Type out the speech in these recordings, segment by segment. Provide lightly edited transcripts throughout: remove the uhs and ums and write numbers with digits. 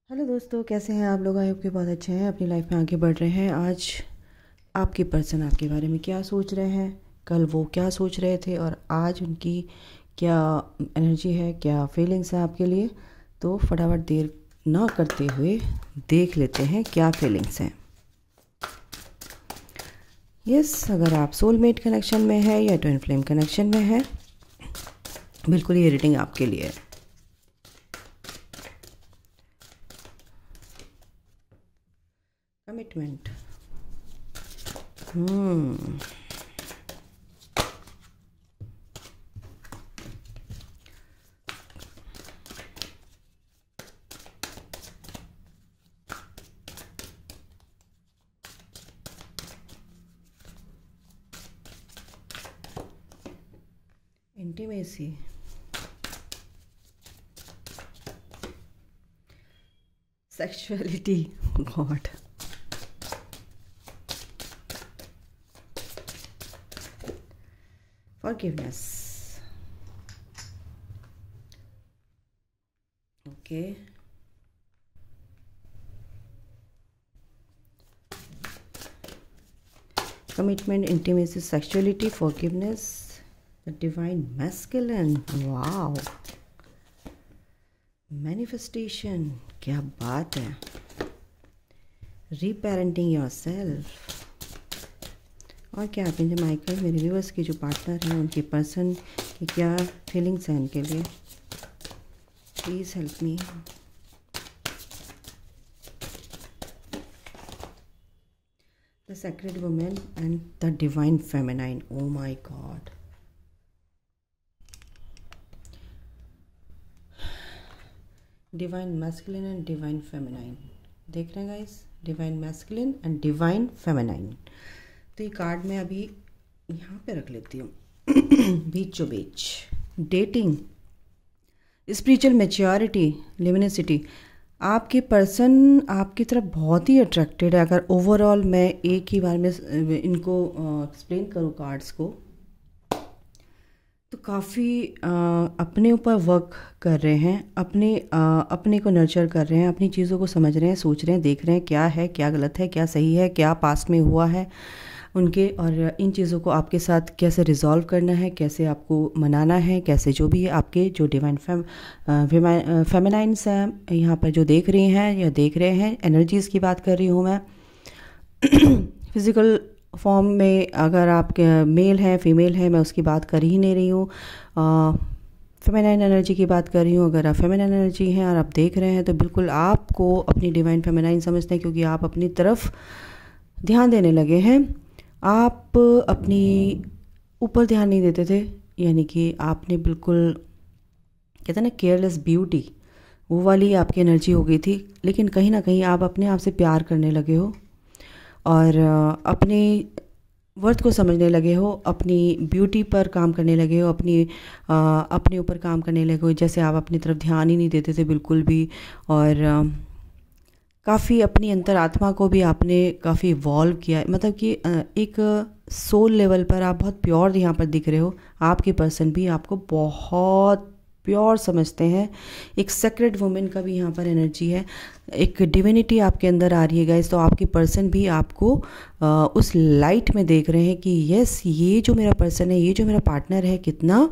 Hello दोस्तों, कैसे हैं आप लोग। आई होप कि बहुत अच्छे हैं, अपनी लाइफ में आगे बढ़ रहे हैं। आज आपके पर्सन आपके बारे में क्या सोच रहे हैं, कल वो क्या सोच रहे थे और आज उनकी क्या एनर्जी है, क्या फीलिंग्स हैं आपके लिए। तो फटाफट देर ना करते हुए देख लेते हैं क्या फीलिंग्स हैं। यस, अगर आप सोलमेट कनेक्शन में है या ट्विन फ्लेम कनेक्शन में है, बिल्कुल ये रीडिंग आपके लिए है। Commitment. Intimacy. Sexuality. God. Forgiveness. Okay. Commitment, intimacy, sexuality, forgiveness, the divine masculine. Wow. Manifestation. क्या बात है। Reparenting yourself. और क्या अपने माइकल, मेरे व्यूअर्स के जो पार्टनर हैं उनके पर्सन की क्या फीलिंग्स हैं उनके लिए। Please help me. The sacred woman and the divine feminine. Oh my God. Divine masculine and divine feminine. देख रहे हैं guys, divine masculine and divine feminine. तो ये कार्ड मैं अभी यहाँ पे रख लेती हूँ बीचों बीच। Dating, spiritual maturity, liminality. आपके पर्सन आपकी तरफ बहुत ही अट्रैक्टेड है। अगर ओवरऑल मैं एक ही बार में इनको एक्सप्लेन करूँ कार्ड्स को, तो काफ़ी अपने ऊपर वर्क कर रहे हैं, अपने को नर्चर कर रहे हैं, अपनी चीज़ों को समझ रहे हैं, सोच रहे हैं, देख रहे हैं क्या है, क्या गलत है, क्या सही है, क्या पास्ट में हुआ है उनके, और इन चीज़ों को आपके साथ कैसे रिजॉल्व करना है, कैसे आपको मनाना है, कैसे जो भी आपके जो डिवाइन फेमिनाइंस हैं यहाँ पर जो देख रही हैं या देख रहे हैं, एनर्जीज़ की बात कर रही हूँ मैं। फिज़िकल फॉर्म में अगर आप मेल हैं फीमेल हैं, मैं उसकी बात कर ही नहीं रही हूँ। फेमिनाइन एनर्जी की बात कर रही हूँ। अगर आप फेमिनाइन एनर्जी हैं और आप देख रहे हैं तो बिल्कुल आपको अपनी डिवाइन फेमिनाइन समझते हैं, क्योंकि आप अपनी तरफ ध्यान देने लगे हैं। आप अपनी ऊपर ध्यान नहीं देते थे, यानी कि आपने बिल्कुल कहते हैं ना केयरलेस ब्यूटी, वो वाली आपकी एनर्जी हो गई थी। लेकिन कहीं ना कहीं आप अपने आप से प्यार करने लगे हो और अपने वर्थ को समझने लगे हो, अपनी ब्यूटी पर काम करने लगे हो, अपने ऊपर काम करने लगे हो। जैसे आप अपनी तरफ ध्यान ही नहीं देते थे बिल्कुल भी, और काफ़ी अपनी अंतरात्मा को भी आपने काफ़ी इवॉल्व किया है। मतलब कि एक सोल लेवल पर आप बहुत प्योर यहाँ पर दिख रहे हो। आपके पर्सन भी आपको बहुत प्योर समझते हैं। एक सेक्रेड वुमेन का भी यहाँ पर एनर्जी है, एक डिविनिटी आपके अंदर आ रही है गाइस। तो आपके पर्सन भी आपको उस लाइट में देख रहे हैं कि यस, ये जो मेरा पर्सन है, ये जो मेरा पार्टनर है, कितना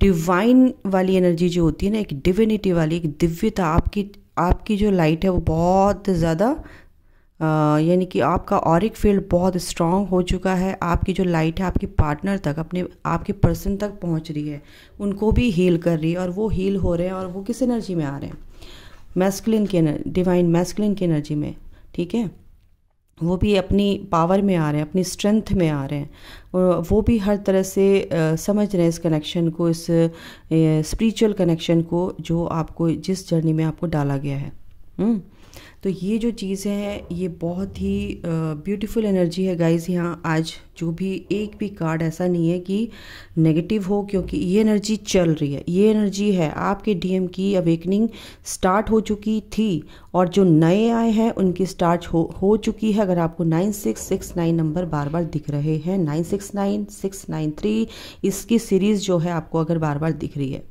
डिवाइन वाली एनर्जी जो होती है ना, एक डिविनिटी वाली, एक दिव्यता, आपकी जो लाइट है वो बहुत ज़्यादा यानी कि आपका ऑरिक फील्ड बहुत स्ट्रांग हो चुका है। आपकी जो लाइट है आपके पार्टनर तक, आपके पर्सन तक पहुंच रही है, उनको भी हील कर रही है, और वो हील हो रहे हैं। और वो किस एनर्जी में आ रहे हैं? मैस्कुलिन की डिवाइन मैस्कुलिन की एनर्जी में, ठीक है। वो भी अपनी पावर में आ रहे हैं, अपनी स्ट्रेंथ में आ रहे हैं। वो भी हर तरह से समझ रहे हैं इस कनेक्शन को, इस स्पिरिचुअल कनेक्शन को जो आपको जिस जर्नी में आपको डाला गया है। तो ये जो चीज़ है ये बहुत ही ब्यूटीफुल एनर्जी है गाइस। यहाँ आज जो भी एक भी कार्ड ऐसा नहीं है कि नेगेटिव हो, क्योंकि ये एनर्जी चल रही है। ये एनर्जी है आपके डीएम की अवेकनिंग स्टार्ट हो चुकी थी, और जो नए आए हैं उनकी स्टार्ट हो चुकी है। अगर आपको 9669 नंबर बार बार दिख रहे हैं, 969 693, इसकी सीरीज़ जो है आपको अगर बार बार दिख रही है,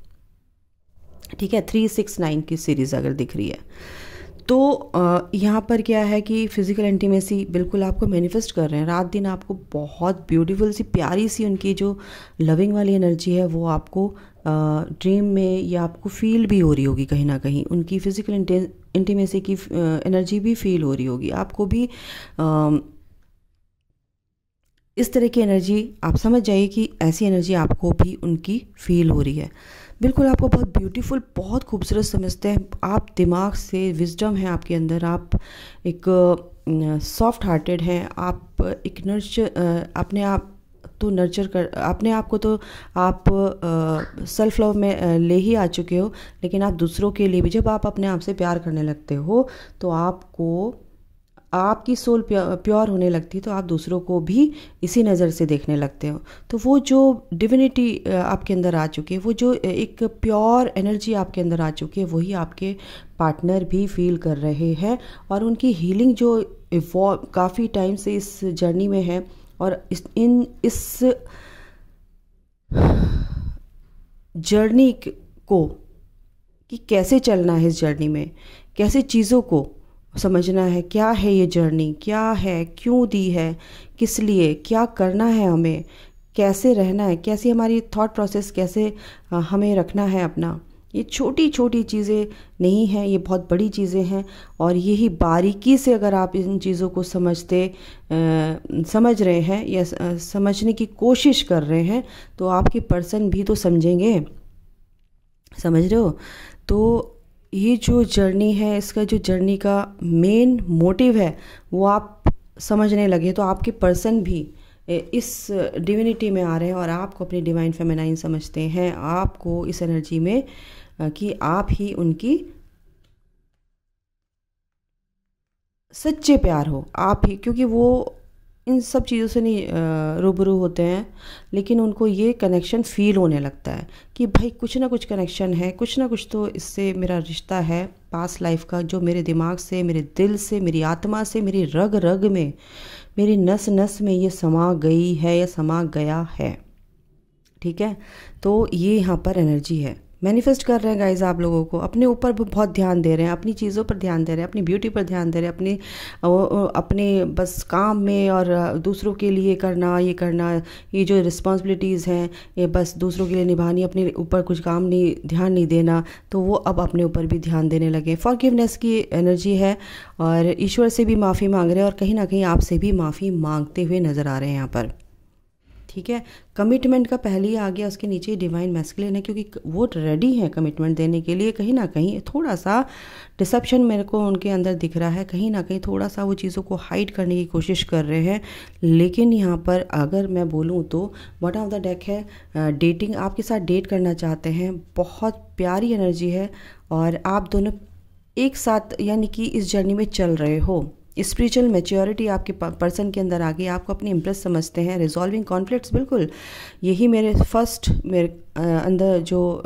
ठीक है, 369 की सीरीज़ अगर दिख रही है तो यहाँ पर क्या है कि फिज़िकल इंटीमेसी बिल्कुल आपको मैनिफेस्ट कर रहे हैं। रात दिन आपको बहुत ब्यूटीफुल सी प्यारी सी उनकी जो लविंग वाली एनर्जी है वो आपको ड्रीम में या आपको फील भी हो रही होगी कहीं ना कहीं। उनकी फिज़िकल इंटीमेसी की एनर्जी भी फील हो रही होगी आपको भी। इस तरह की एनर्जी आप समझ जाइए कि ऐसी एनर्जी आपको भी उनकी फील हो रही है। बिल्कुल आपको बहुत ब्यूटीफुल, बहुत खूबसूरत समझते हैं आप। दिमाग से विजडम है आपके अंदर, आप एक सॉफ्ट हार्टेड हैं, आप एक नर्चर अपने आप तो नर्चर कर अपने आप को तो आप सेल्फ लव में ले ही आ चुके हो, लेकिन आप दूसरों के लिए भी जब आप अपने आप से प्यार करने लगते हो तो आपको आपकी सोल प्योर होने लगती है, तो आप दूसरों को भी इसी नज़र से देखने लगते हो। तो वो जो डिविनिटी आपके अंदर आ चुकी है, वो जो एक प्योर एनर्जी आपके अंदर आ चुकी है, वही आपके पार्टनर भी फील कर रहे हैं। और उनकी हीलिंग जो काफ़ी टाइम से इस जर्नी में है और इस जर्नी को कि कैसे चलना है, इस जर्नी में कैसे चीज़ों को समझना है, क्या है ये जर्नी, क्या है, क्यों दी है, किस लिए, क्या करना है हमें, कैसे रहना है, कैसी हमारी थॉट प्रोसेस, कैसे हमें रखना है अपना। ये छोटी छोटी चीज़ें नहीं हैं, ये बहुत बड़ी चीज़ें हैं। और यही बारीकी से अगर आप इन चीज़ों को समझ रहे हैं या समझने की कोशिश कर रहे हैं तो आपके पर्सन भी तो समझेंगे, समझ रहे हो। तो ये जो जर्नी है, इसका जो जर्नी का मेन मोटिव है वो आप समझने लगे तो आपके पर्सन भी इस डिविनिटी में आ रहे हैं और आपको अपनी डिवाइन फेमिनाइन समझते हैं। आपको इस एनर्जी में कि आप ही उनकी सच्चे प्यार हो, आप ही, क्योंकि वो इन सब चीज़ों से नहीं रूबरू होते हैं, लेकिन उनको ये कनेक्शन फील होने लगता है कि भाई कुछ ना कुछ कनेक्शन है, कुछ ना कुछ तो इससे मेरा रिश्ता है पास्ट लाइफ का, जो मेरे दिमाग से, मेरे दिल से, मेरी आत्मा से, मेरी रग रग में, मेरी नस नस में ये समा गई है या समा गया है। ठीक है, तो ये यहाँ पर एनर्जी है। मैनिफेस्ट कर रहे हैं गाइज, आप लोगों को अपने ऊपर बहुत ध्यान दे रहे हैं, अपनी चीज़ों पर ध्यान दे रहे हैं, अपनी ब्यूटी पर ध्यान दे रहे हैं, अपने बस काम में और दूसरों के लिए करना, ये जो रिस्पॉन्सिबिलिटीज़ हैं ये बस दूसरों के लिए निभानी, अपने ऊपर कुछ काम नहीं, ध्यान नहीं देना। तो वो अब अपने ऊपर भी ध्यान देने लगे। फॉरगिवनेस की एनर्जी है और ईश्वर से भी माफ़ी मांग रहे हैं और कहीं ना कहीं आपसे भी माफ़ी मांगते हुए नज़र आ रहे हैं यहाँ पर। ठीक है, कमिटमेंट का पहले ही आ गया, उसके नीचे डिवाइन मैस्कुलिन है, क्योंकि वो रेडी है कमिटमेंट देने के लिए। कहीं ना कहीं थोड़ा सा डिसेप्शन मेरे को उनके अंदर दिख रहा है, कहीं ना कहीं थोड़ा सा वो चीज़ों को हाइड करने की कोशिश कर रहे हैं। लेकिन यहाँ पर अगर मैं बोलूँ तो बॉटम ऑफ द डेक है डेटिंग, आपके साथ डेट करना चाहते हैं, बहुत प्यारी एनर्जी है और आप दोनों एक साथ यानी कि इस जर्नी में चल रहे हो। स्पिरिचुअल मैच्योरिटी आपके पर्सन के अंदर आ गई, आपको अपनी इम्प्रेस समझते हैं। रिजॉल्विंग कॉन्फ्लिक्ट्स, बिल्कुल यही मेरे अंदर जो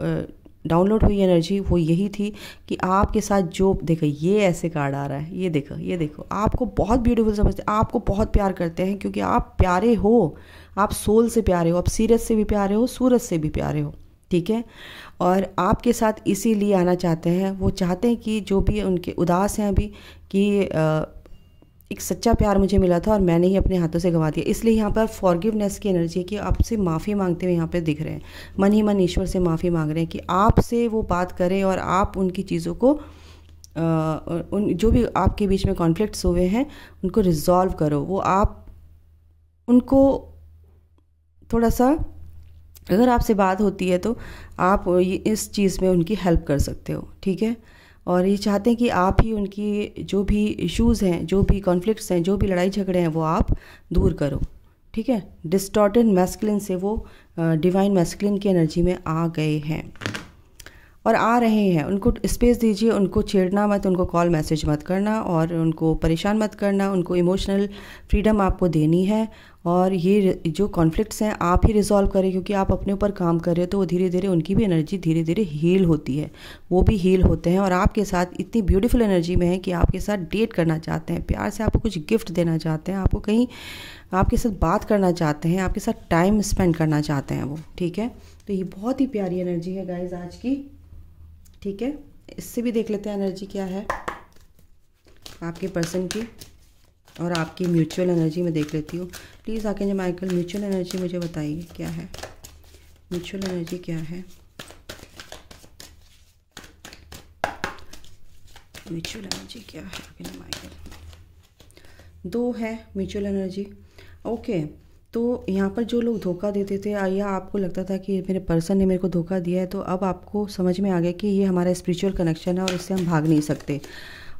डाउनलोड हुई एनर्जी वो यही थी कि आपके साथ जो देखो ये ऐसे कार्ड आ रहा है, ये देखो आपको बहुत ब्यूटीफुल समझते हैं, आपको बहुत प्यार करते हैं क्योंकि आप प्यारे हो, आप सोल से प्यारे हो, आप सीरत से भी प्यारे हो, सूरज से भी प्यारे हो। ठीक है, और आपके साथ इसीलिए आना चाहते हैं। वो चाहते हैं कि जो भी उनके उदास हैं अभी कि एक सच्चा प्यार मुझे मिला था और मैंने ही अपने हाथों से गंवा दिया, इसलिए यहाँ पर फॉरगिवनेस की एनर्जी कि आपसे माफ़ी मांगते हुए यहाँ पे दिख रहे हैं। मन ही मन ईश्वर से माफ़ी मांग रहे हैं कि आपसे वो बात करें और आप उनकी चीज़ों को उन जो भी आपके बीच में कॉन्फ्लिक्ट्स हुए हैं उनको रिजॉल्व करो। वो आप उनको थोड़ा सा, अगर आपसे बात होती है तो आप इस चीज़ में उनकी हेल्प कर सकते हो। ठीक है, और ये चाहते हैं कि आप ही उनकी जो भी इश्यूज़ हैं, जो भी कॉन्फ्लिक्ट्स हैं, जो भी लड़ाई झगड़े हैं वो आप दूर करो। ठीक है, डिस्टॉर्टेड मैस्कुलिन से वो डिवाइन मैस्कुलिन की एनर्जी में आ गए हैं और आ रहे हैं। उनको स्पेस दीजिए, उनको छेड़ना मत, उनको कॉल मैसेज मत करना और उनको परेशान मत करना। उनको इमोशनल फ्रीडम आपको देनी है और ये जो कॉन्फ्लिक्ट्स हैं आप ही रिजॉल्व करें, क्योंकि आप अपने ऊपर काम कर रहे हो तो वो धीरे धीरे उनकी भी एनर्जी धीरे धीरे हील होती है, वो भी हील होते हैं और आपके साथ इतनी ब्यूटीफुल एनर्जी में है कि आपके साथ डेट करना चाहते हैं, प्यार से आपको कुछ गिफ्ट देना चाहते हैं, आपको कहीं आपके साथ बात करना चाहते हैं, आपके साथ टाइम स्पेंड करना चाहते हैं वो। ठीक है, तो ये बहुत ही प्यारी एनर्जी है गाइज आज की। ठीक है, इससे भी देख लेते हैं एनर्जी क्या है आपके पर्सन की, और आपकी म्यूचुअल एनर्जी में देख लेती हूँ। Please archangel Michael mutual energy मुझे बताइए क्या है, म्यूचुअल एनर्जी क्या है, म्यूचुअल एनर्जी क्या है आर्कएंजल माइकल। 2 है म्यूचुअल एनर्जी। ओके, तो यहाँ पर जो लोग धोखा देते थे या आपको लगता था कि मेरे पर्सन ने मेरे को धोखा दिया है, तो अब आपको समझ में आ गया कि ये हमारा स्पिरिचुअल कनेक्शन है और इससे हम भाग नहीं सकते,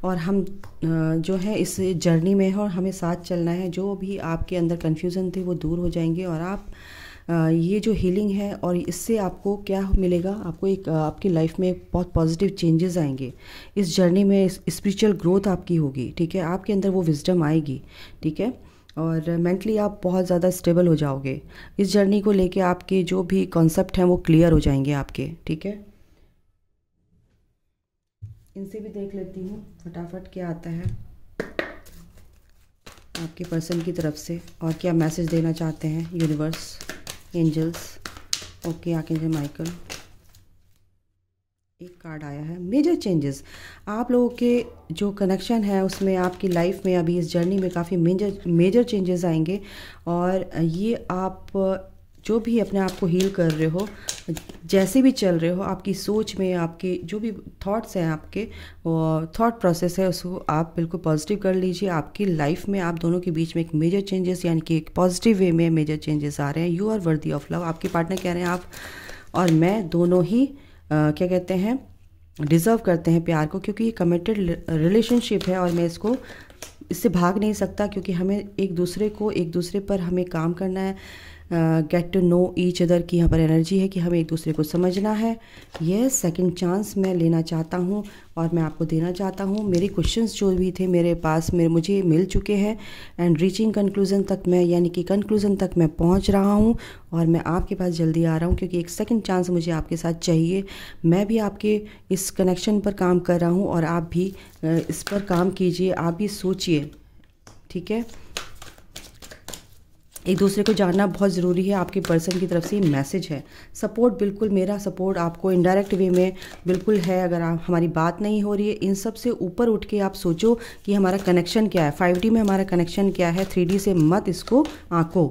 और हम जो है इस जर्नी में है और हमें साथ चलना है। जो भी आपके अंदर कन्फ्यूज़न थे वो दूर हो जाएंगे, और आप ये जो हीलिंग है और इससे आपको क्या मिलेगा, आपको एक आपकी लाइफ में बहुत पॉजिटिव चेंजेस आएंगे इस जर्नी में, स्पिरिचुअल ग्रोथ आपकी होगी। ठीक है, आपके अंदर वो विजडम आएगी। ठीक है, और मेंटली आप बहुत ज़्यादा स्टेबल हो जाओगे इस जर्नी को लेके, आपके जो भी कॉन्सेप्ट हैं वो क्लियर हो जाएंगे आपके। ठीक है, इनसे भी देख लेती हूँ फटाफट क्या आता है आपके पर्सन की तरफ से, और क्या मैसेज देना चाहते हैं universe, angels. Okay archangel Michael, एक कार्ड आया है मेजर चेंजेस। आप लोगों के जो कनेक्शन है उसमें आपकी लाइफ में अभी इस जर्नी में काफ़ी मेजर चेंजेस आएंगे, और ये आप जो भी अपने आप को हील कर रहे हो, जैसे भी चल रहे हो, आपकी सोच में आपके जो भी थॉट्स हैं, आपके थॉट प्रोसेस है, उसको आप बिल्कुल पॉजिटिव कर लीजिए। आपकी लाइफ में आप दोनों के बीच में एक मेजर चेंजेस, यानी कि एक पॉजिटिव वे में मेजर चेंजेस आ रहे हैं। You are worthy of love. आपके पार्टनर कह रहे हैं आप और मैं दोनों ही क्या कहते हैं, डिज़र्व करते हैं प्यार को, क्योंकि ये कमिटेड रिलेशनशिप है और मैं इससे भाग नहीं सकता, क्योंकि हमें एक दूसरे पर हमें काम करना है। Get to know each other की यहाँ पर एनर्जी है कि हमें एक दूसरे को समझना है। यह सेकंड चांस मैं लेना चाहता हूँ और मैं आपको देना चाहता हूँ। मेरे क्वेश्चंस जो भी थे मेरे पास मुझे मिल चुके हैं, एंड रीचिंग कंक्लूज़न तक मैं, यानी कि कंक्लूज़न तक मैं पहुँच रहा हूँ, और मैं आपके पास जल्दी आ रहा हूँ, क्योंकि एक सेकंड चांस मुझे आपके साथ चाहिए। मैं भी आपके इस कनेक्शन पर काम कर रहा हूँ और आप भी इस पर काम कीजिए, आप भी सोचिए। ठीक है, एक दूसरे को जानना बहुत ज़रूरी है। आपके पर्सन की तरफ से ये मैसेज है। सपोर्ट, बिल्कुल मेरा सपोर्ट आपको इनडायरेक्ट वे में बिल्कुल है। अगर आप हमारी बात नहीं हो रही है, इन सब से ऊपर उठ के आप सोचो कि हमारा कनेक्शन क्या है, 5D में हमारा कनेक्शन क्या है, 3D से मत इसको आंको,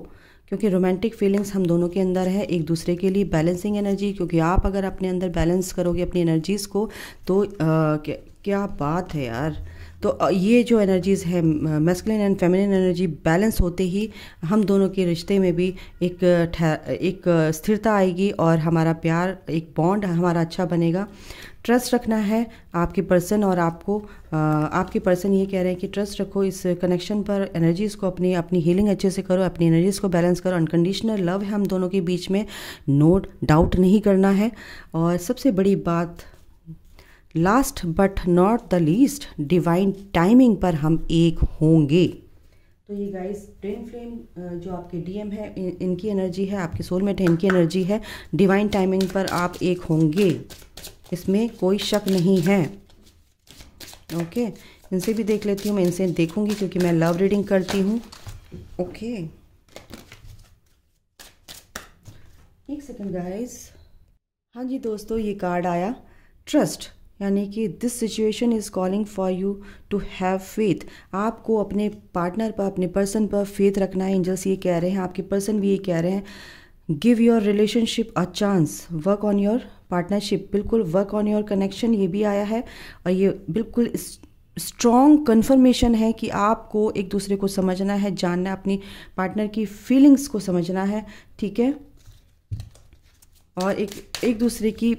क्योंकि रोमांटिक फीलिंग्स हम दोनों के अंदर है, एक दूसरे के लिए बैलेंसिंग एनर्जी। क्योंकि आप अगर अपने अंदर बैलेंस करोगे अपनी एनर्जीज़ को, तो क्या बात है यार। तो ये जो एनर्जीज़ है, masculine and feminine energy balance होते ही हम दोनों के रिश्ते में भी एक स्थिरता आएगी, और हमारा प्यार, एक बॉन्ड हमारा अच्छा बनेगा। ट्रस्ट रखना है आपके पर्सन और आपको। आपके पर्सन ये कह रहे हैं कि ट्रस्ट रखो इस कनेक्शन पर, एनर्जीज़ को अपनी हीलिंग अच्छे से करो, अपनी एनर्जीज़ को बैलेंस करो। अनकंडीशनल लव है हम दोनों के बीच में, नो डाउट नहीं करना है। और सबसे बड़ी बात, last but not the least, divine timing पर हम एक होंगे। तो ये गाइस ट्विन फ्लेम जो आपके डीएम है, इनकी एनर्जी है, आपके सोलमेट है, इनकी एनर्जी है। डिवाइन टाइमिंग पर आप एक होंगे, इसमें कोई शक नहीं है। ओके, इनसे भी देख लेती हूँ, मैं इनसे देखूंगी क्योंकि मैं लव रीडिंग करती हूँ। ओके, एक सेकंड गाइस। हाँ जी दोस्तों, ये कार्ड आया ट्रस्ट, यानी कि this situation is calling for you to have faith. आपको अपने पार्टनर पर, अपने पर्सन पर फेथ रखना है। एंजल्स ये कह रहे हैं, आपके पर्सन भी ये कह रहे हैं, give your relationship a chance, work on your partnership. बिल्कुल वर्क ऑन योर कनेक्शन, ये भी आया है, और ये बिल्कुल स्ट्रॉन्ग कन्फर्मेशन है कि आपको एक दूसरे को समझना है, जानना है, अपनी पार्टनर की फीलिंग्स को समझना है। ठीक है, और एक दूसरे की,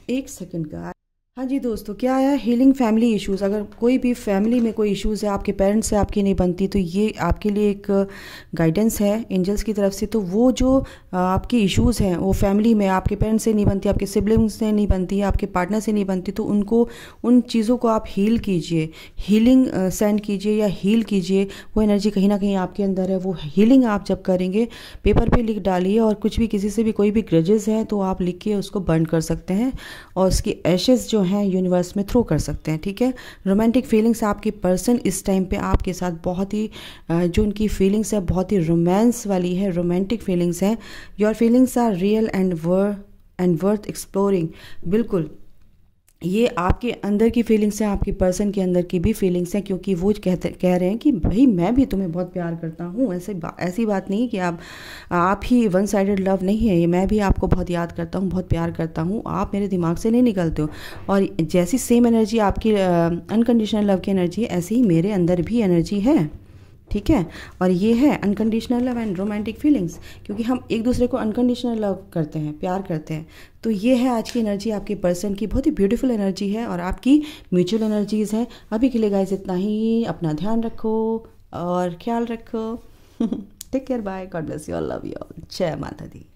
एक सेकंड का। हाँ जी दोस्तों, क्या आया, हीलिंग फैमिली इश्यूज़। अगर कोई भी फैमिली में कोई इश्यूज़ है, आपके पेरेंट्स से आपकी नहीं बनती, तो ये आपके लिए एक गाइडेंस है एंजल्स की तरफ से। तो वो जो आपके इश्यूज़ हैं, वो फैमिली में आपके पेरेंट्स से नहीं बनती, आपके सिबलिंग्स से नहीं बनती, आपके पार्टनर से नहीं बनती, तो उन चीज़ों को आप हील कीजिए, हीलिंग सेंड कीजिए या हील कीजिए। वो एनर्जी कहीं ना कहीं आपके अंदर है। वो हीलिंग आप जब करेंगे, पेपर पे लिख डालिए, और कुछ भी किसी से भी कोई भी ग्रजेस हैं तो आप लिख के उसको बर्न कर सकते हैं, और उसकी एशेस जो हैं यूनिवर्स में थ्रो कर सकते हैं। ठीक है, रोमांटिक फीलिंग्स, आपकी पर्सन इस टाइम पे आपके साथ बहुत ही जो उनकी फीलिंग्स है बहुत ही रोमांस वाली है, रोमांटिक फीलिंग्स हैं। Your feelings are real and worth exploring. बिल्कुल ये आपके अंदर की फीलिंग्स हैं, आपकी पर्सन के अंदर की भी फीलिंग्स हैं, क्योंकि वो कह रहे हैं कि भाई मैं भी तुम्हें बहुत प्यार करता हूँ। ऐसी बात नहीं कि आप ही वन साइडेड लव नहीं है ये, मैं भी आपको बहुत याद करता हूँ, बहुत प्यार करता हूँ, आप मेरे दिमाग से नहीं निकलते हो। और जैसी सेम एनर्जी आपकी अनकंडीशनल लव की एनर्जी है, ऐसे ही मेरे अंदर भी एनर्जी है, ठीक है। और ये है unconditional love and romantic feelings, क्योंकि हम एक दूसरे को अनकंडीशनल लव करते हैं, प्यार करते हैं। तो ये है आज की एनर्जी आपके पर्सन की, बहुत ही ब्यूटीफुल एनर्जी है और आपकी म्यूचुअल एनर्जीज हैं। अभी के लिए गाइस इतना ही, अपना ध्यान रखो और ख्याल रखो। Take care, bye, God bless you all, love you all, जय माता दी।